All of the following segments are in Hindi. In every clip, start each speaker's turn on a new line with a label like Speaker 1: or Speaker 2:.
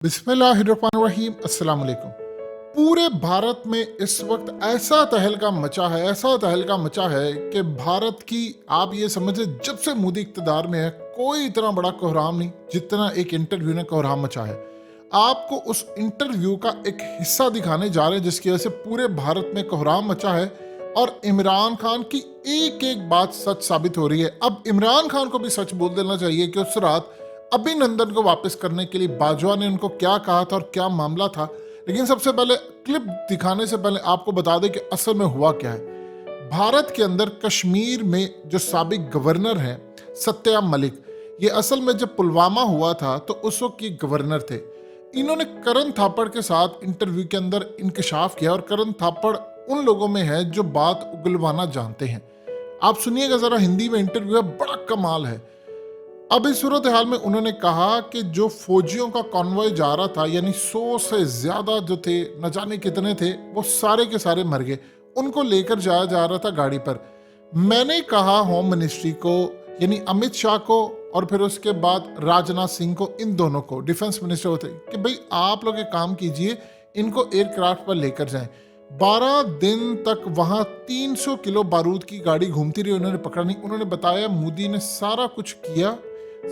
Speaker 1: बिस्मिल्लाहिर्रहमानिर्रहीम अस्सलाम वालेकुम। पूरे भारत में इस वक्त ऐसा तहलका मचा है कि भारत की आप ये समझे जब से मोदी इक़्तिदार में है कोई इतना बड़ा कोहराम नहीं जितना एक इंटरव्यू ने कोहराम मचा है। आपको उस इंटरव्यू का एक हिस्सा दिखाने जा रहे हैं जिसकी वजह से पूरे भारत में कोहराम मचा है और इमरान खान की एक एक बात सच साबित हो रही है। अब इमरान खान को भी सच बोल देना चाहिए कि उस रात अभिनंदन को वापस करने के लिए बाजवा ने उनको क्या कहा था और क्या मामला था। लेकिन सबसे पहले क्लिप दिखाने से पहले आपको बता दें कि असल में हुआ क्या है। भारत के अंदर कश्मीर में जो साबिक गवर्नर हैं सत्यपाल मलिक, ये असल में जब पुलवामा हुआ था तो उस वक्त ये गवर्नर थे। इन्होंने करण थापड़ के साथ इंटरव्यू के अंदर इंकशाफ किया और करण थापड़ उन लोगों में है जो बात उगलवाना जानते हैं। आप सुनिएगा जरा, हिंदी में इंटरव्यू है, बड़ा कमाल है। अब इस सूरत हाल में उन्होंने कहा कि जो फौजियों का कॉन्वॉय जा रहा था, यानी 100 से ज्यादा जो थे, न जाने कितने थे, वो सारे के सारे मर गए। उनको लेकर जाया जा रहा था गाड़ी पर। मैंने कहा होम मिनिस्ट्री को, यानी अमित शाह को, और फिर उसके बाद राजनाथ सिंह को, इन दोनों को, डिफेंस मिनिस्टर होते, कि भाई आप लोग एक काम कीजिए, इनको एयरक्राफ्ट पर लेकर जाएं। 12 दिन तक वहां 300 किलो बारूद की गाड़ी घूमती रही, उन्होंने पकड़ा नहीं। उन्होंने बताया मोदी ने सारा कुछ किया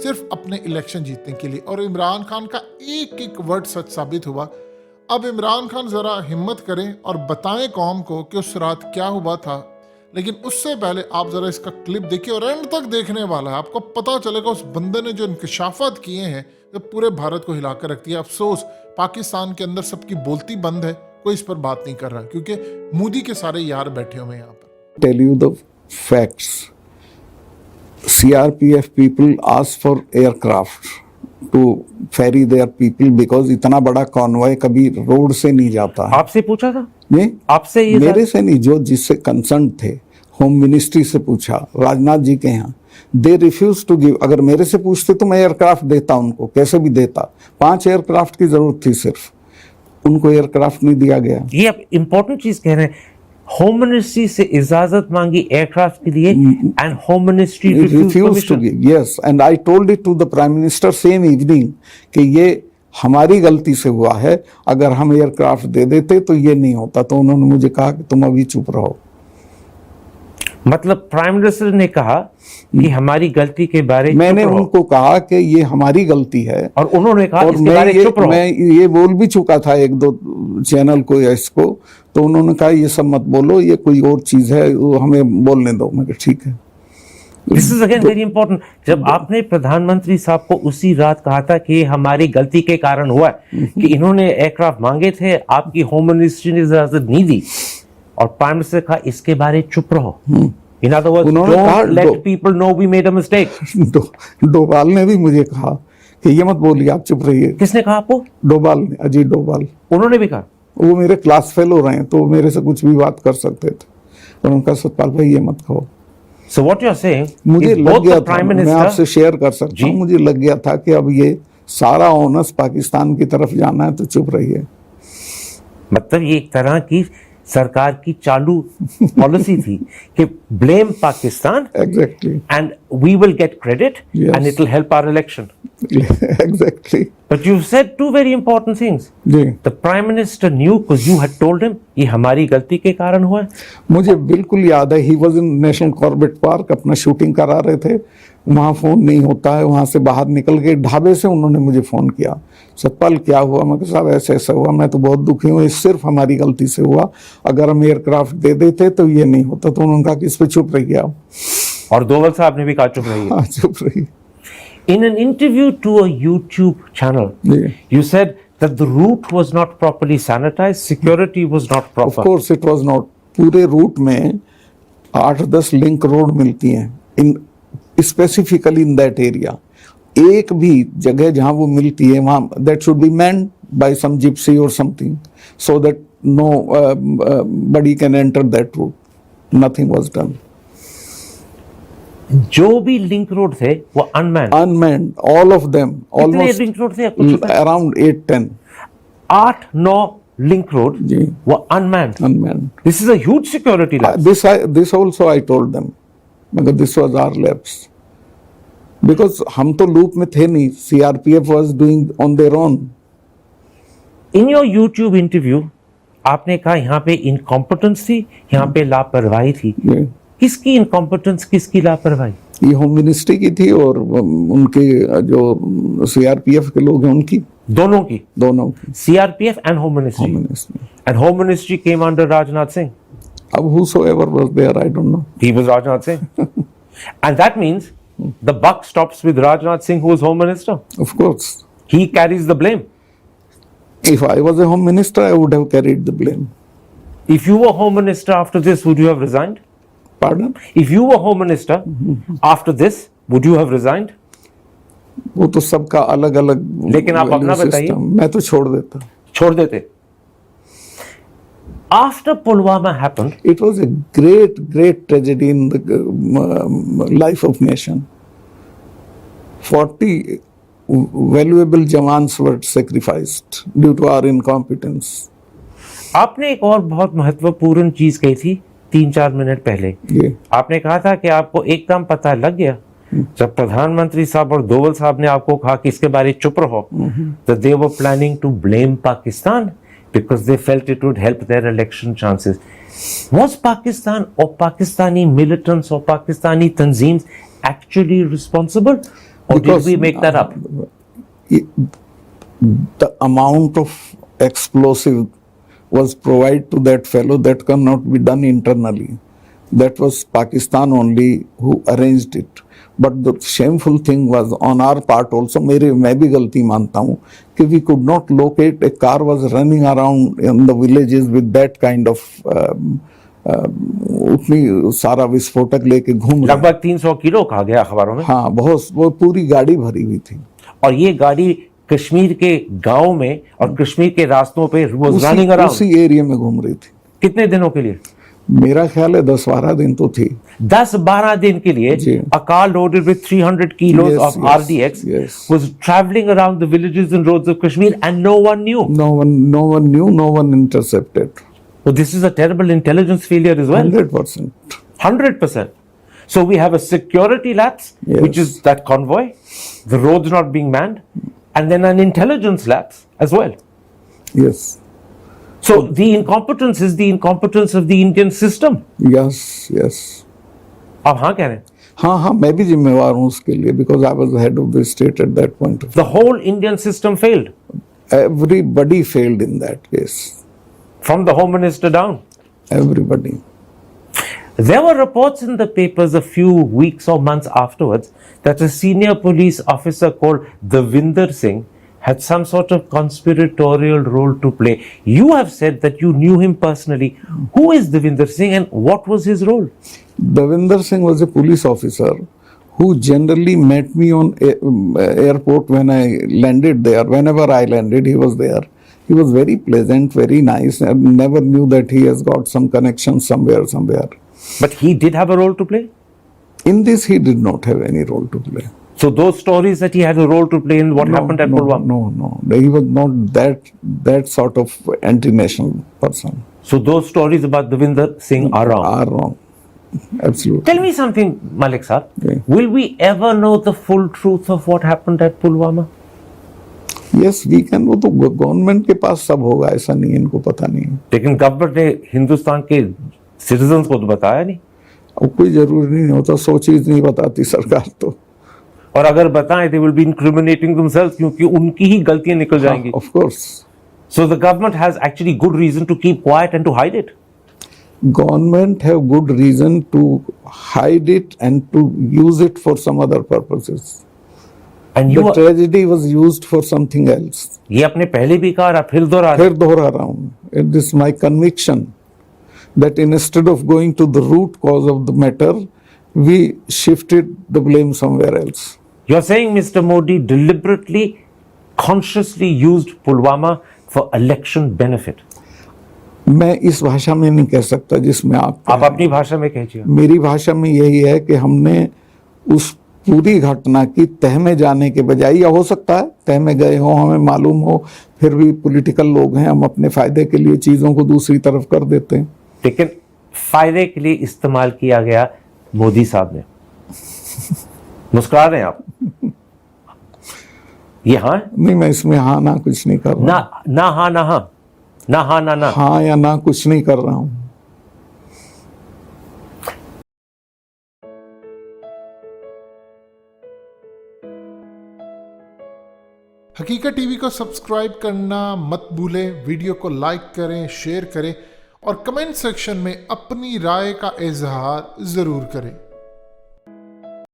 Speaker 1: सिर्फ अपने इलेक्शन जीतने के लिए, और इमरान खान का एक एक वर्ड सच साबित हुआ। अब इमरान खान जरा हिम्मत करें और बताएं कौम को कि उस रात क्या हुआ था। लेकिन उससे पहले आप जरा इसका क्लिप देखिए और एंड तक देखने वाला है, आपको पता चलेगा उस बंदे ने जो इंकशाफात किए हैं जो पूरे भारत को हिलाकर रखती है। अफसोस पाकिस्तान के अंदर सबकी बोलती बंद है, कोई इस पर बात नहीं कर रहा क्योंकि मोदी के सारे यार बैठे हुए हैं यहाँ पर।
Speaker 2: Tell you the facts. CRPF people asked for aircraft to ferry their people because इतना बड़ा कॉन्वॉय कभी रोड से नहीं जाता है।
Speaker 3: आपसे पूछा था?
Speaker 2: नहीं,
Speaker 3: आपसे ये
Speaker 2: मेरे से नहीं, जो जिससे कंसर्न थे होम मिनिस्ट्री से पूछा, राजनाथ जी के यहाँ। They refuse to give. अगर मेरे से पूछते तो मैं एयरक्राफ्ट देता उनको, कैसे भी देता। 5 एयरक्राफ्ट की जरूरत थी सिर्फ, उनको एयरक्राफ्ट नहीं दिया गया।
Speaker 3: ये आप इम्पोर्टेंट चीज कह रहे हैं। होम मिनिस्ट्री से इजाजत मांगी एयरक्राफ्ट के लिए and home ministry
Speaker 2: refuse to give. Yes, and I told it to the prime minister same evening कि ये हमारी गलती से हुआ है, अगर हम एयरक्राफ्ट दे देते तो ये नहीं होता। तो उन्होंने मुझे कहा कि तुम अभी चुप रहो।
Speaker 3: मतलब प्राइम मिनिस्टर ने कहा कि हमारी गलती के बारे में
Speaker 2: मैंने उनको कहा कि ये हमारी गलती है,
Speaker 3: और उन्होंने कहा
Speaker 2: और
Speaker 3: इसके बारे चुप रहो।
Speaker 2: मैं ये बोल भी चुका था एक दो चैनल को या इसको, तो उन्होंने कहा ये सब मत बोलो, ये कोई और चीज है, वो हमें बोलने दो। मैं कहा ठीक है।
Speaker 3: This is again very important. जब आपने प्रधानमंत्री साहब को उसी रात कहा था कि हमारी गलती के कारण हुआ कि इन्होंने एयरक्राफ्ट मांगे थे, आपकी होम मिनिस्ट्री ने इजाजत नहीं दी, और प्राइम मिनिस्टर कहा इसके बारे चुप रहो। In other words, don't let people know we made a mistake.
Speaker 2: Doval ने भी मुझे कहा कि ये मत बोलिए, आप चुप रहिए।
Speaker 3: किसने कहा आपको?
Speaker 2: डोभाल ने, अजीत डोभाल।
Speaker 3: उन्होंने भी कहा?
Speaker 2: वो मेरे क्लास फेलो रहे हैं तो मेरे से कुछ भी बात कर सकते थे, और उनका सतपाल भाई ये मत कहो।
Speaker 3: So what you are saying,
Speaker 2: मुझे लग गया था, मैं
Speaker 3: Minister,
Speaker 2: आपसे शेयर कर सकता हूँ, मुझे लग गया था कि अब ये सारा ओनस पाकिस्तान की तरफ जाना है, तो चुप रहिए।
Speaker 3: मतलब ये एक तरह की सरकार की चालू पॉलिसी थी कि blame Pakistan
Speaker 2: exactly,
Speaker 3: and we will get credit and it will help our election.
Speaker 2: Exactly.
Speaker 3: But you said two very important things.
Speaker 2: जी,
Speaker 3: the prime minister knew because you had told him ये हमारी गलती के कारण हुआ है।
Speaker 2: मुझे बिल्कुल याद है, he was in national Corbett park, अपना शूटिंग करा रहे थे, वहाँ फोन नहीं होता है, वहाँ से बाहर निकल के ढाबे से उन्होंने मुझे फोन किया, सतपाल क्या हुआ? मैं कहा साहब ऐसे ऐसा हुआ, मैं तो बहुत दुखी हूँ, ये सिर्फ हमारी गलती से हुआ, अगर हम एयरक्राफ्ट दे देते तो ये नहीं होता। तो उन्होंने कहा कि इस पे चुप रहिए आप।
Speaker 3: और डोभाल साहब ने भी कहा चुप रहिए।
Speaker 2: हाँ, चुप रहिए।
Speaker 3: In an interview to a YouTube channel, you said that the route was not properly sanitized, security was not proper.
Speaker 2: Of course it was not. पूरे रूट में 8-10 लिंक रोड मिलती हैं, in specifically in that area. एक भी जगह जहां वो मिलती है वहां that should be manned by some Gypsy और something, so that nobody can enter that route. Nothing was done.
Speaker 3: जो भी लिंक रोड थे वो
Speaker 2: unmanned, all of them. Almost
Speaker 3: link road थे
Speaker 2: अराउंड 8-10।
Speaker 3: 8-9 लिंक रोड
Speaker 2: जी,
Speaker 3: वो unmanned. This is a huge security lapse.
Speaker 2: This also I told them, मगर this was our lapse, because हम तो लूप में थे नहीं। CRPF was doing on their own.
Speaker 3: In your YouTube interview आपने कहा यहाँ पे इनकॉम्पिटेंस थी, यहाँ पे लापरवाही थी।
Speaker 2: ये
Speaker 3: किसकी इनकॉम्पिटेंस, किसकी लापरवाही?
Speaker 2: ये होम मिनिस्ट्री की थी और उनके जो सीआरपीएफ के लोग हैं उनकी,
Speaker 3: दोनों की,
Speaker 2: दोनों की।
Speaker 3: CRPF and home ministry.
Speaker 2: Home ministry.
Speaker 3: And home ministry came under Rajnath Singh.
Speaker 2: अब whosoever was there, I don't know.
Speaker 3: He was Rajnath Singh. And that means the buck stops with Rajnath Singh, who was home minister.
Speaker 2: Of course.
Speaker 3: He carries the blame.
Speaker 2: If I was a home minister, I would have carried the blame.
Speaker 3: If you were home minister after this, would you have resigned?
Speaker 2: Pardon?
Speaker 3: If you were home minister after this, would you have resigned?
Speaker 2: वो तो सबका अलग अलग
Speaker 3: लेकिन आप अपना बताइए।
Speaker 2: मैं तो छोड़ देता।
Speaker 3: छोड़ देते। After Pulwama happened,
Speaker 2: It was a great tragedy in the life of nation. 40 valuable jawans were sacrificed due to our incompetence.
Speaker 3: आपने एक और बहुत महत्वपूर्ण चीज कही थी 3-4 मिनट पहले।
Speaker 2: ये
Speaker 3: आपने कहा था कि आपको एकदम पता लग गया जब प्रधानमंत्री साहब और दोवल साहब ने आपको कहा कि इसके बारे में चुप रहो, that they were planning to blame Pakistan because they felt it would help their election chances. Was Pakistan or Pakistani militants or Pakistani tanzeems actually responsible, or
Speaker 2: Because,
Speaker 3: did we make that up?
Speaker 2: the amount of explosive was provided to that fellow that cannot be done internally. That was Pakistan only who arranged it. But the shameful thing was on our part also. मैं भी गलती मानता हूँ कि we could not locate. A car was running around in the villages with that kind of उतनी सारा विस्फोटक लेके घूम रहा।
Speaker 3: लगभग 300 किलो कहा गया अखबारों में।
Speaker 2: हाँ, बहुत, वो पूरी गाड़ी भरी हुई थी।
Speaker 3: और ये गाड़ी कश्मीर के गांव में और कश्मीर के रास्तों पे was running around।
Speaker 2: उसी एरिया में घूम रही थी।
Speaker 3: कितने दिनों के लिए?
Speaker 2: मेरा ख्याल है 10-12 दिन तो थी।
Speaker 3: 10-12 दिन के लिए
Speaker 2: जी।
Speaker 3: a car loaded with 300 kilos
Speaker 2: Yes,
Speaker 3: of
Speaker 2: yes,
Speaker 3: RDX
Speaker 2: yes.
Speaker 3: was traveling around the villages and roads of Kashmir and no one knew.
Speaker 2: No one knew, no one intercepted.
Speaker 3: So this is a terrible intelligence failure as well.
Speaker 2: 100%.
Speaker 3: 100%. So we have a security lapse,
Speaker 2: Yes.
Speaker 3: which is that convoy, the roads not being manned, and then an intelligence lapse as well.
Speaker 2: Yes.
Speaker 3: So the incompetence is the incompetence of the Indian system.
Speaker 2: Yes, yes.
Speaker 3: आप हाँ कह रहे हैं?
Speaker 2: हाँ, मैं भी जिम्मेवार हूँ उसके लिए, because I was the head of the state at that point of
Speaker 3: The whole Indian system failed,
Speaker 2: Everybody failed in that case.
Speaker 3: from the home minister down.
Speaker 2: Everybody.
Speaker 3: There were reports in the papers a few weeks or months afterwards that a senior police officer called Devinder Singh had some sort of conspiratorial role to play. You have said that you knew him personally. Who is Devinder Singh and what was his role?
Speaker 2: Devinder Singh was a police officer who generally met me on airport when I landed there. Whenever I landed, he was there. He was very pleasant, very nice. I never knew that he has got some connection somewhere.
Speaker 3: But he did have a role to play?
Speaker 2: In this, he did not have any role to play.
Speaker 3: So those stories that he had a role to play in what happened at Pulwama?
Speaker 2: No. He was not that sort of anti-national person.
Speaker 3: So those stories about Devinder Singh are wrong.
Speaker 2: Are wrong. Absolutely.
Speaker 3: Tell me something, Malik Saab.
Speaker 2: Yeah.
Speaker 3: Will we ever know the full truth of what happened at Pulwama?
Speaker 2: Yes, we can. वो तो गवर्नमेंट के पास सब होगा, ऐसा नहीं, इनको पता नहीं है।
Speaker 3: लेकिन गवर्नमेंट ने हिंदुस्तान के सिटीजन्स को तो बताया नहीं।
Speaker 2: अब कोई जरूरी नहीं होता, 100 चीज नहीं बताती सरकार तो।
Speaker 3: और अगर बताएं they will be incriminating themselves क्योंकि उनकी ही गलतियां निकल जाएंगी।
Speaker 2: Of course.
Speaker 3: So the government has actually good reason to keep quiet and to hide it.
Speaker 2: Government have good reason to hide it and to use it for some other purposes.
Speaker 3: And you
Speaker 2: The tragedy was used for something else.
Speaker 3: ये आपने पहले भी कहा, फिर दोहरा रहे।
Speaker 2: फिर दोहरा रहा हूँ. It is my conviction that instead of going to the root cause of the matter, we shifted the blame somewhere else.
Speaker 3: You're saying Mr. Modi deliberately, consciously used Pulwama for election benefit.
Speaker 2: मैं इस भाषा में नहीं कह सकता जिसमें आप
Speaker 3: अपनी भाषा में कहिए।
Speaker 2: मेरी भाषा में यही है कि हमने उस पूरी घटना की तह में जाने के बजाय, या हो सकता है तह में गए हो, हमें मालूम हो, फिर भी पॉलिटिकल लोग हैं, हम अपने फायदे के लिए चीजों को दूसरी तरफ कर देते हैं।
Speaker 3: लेकिन फायदे के लिए इस्तेमाल किया गया मोदी साहब ने। मुस्कुरा रहे हैं आप? ये हाँ है?
Speaker 2: नहीं, मैं इसमें हाँ ना कुछ नहीं कर रहा
Speaker 3: ना हाँ ना हाँ, ना हाँ ना ना।
Speaker 2: हाँ या ना कुछ नहीं कर रहा हूँ।
Speaker 1: हकीकत टीवी को सब्सक्राइब करना मत भूलें, वीडियो को लाइक करें, शेयर करें और कमेंट सेक्शन में अपनी राय का इजहार जरूर करें।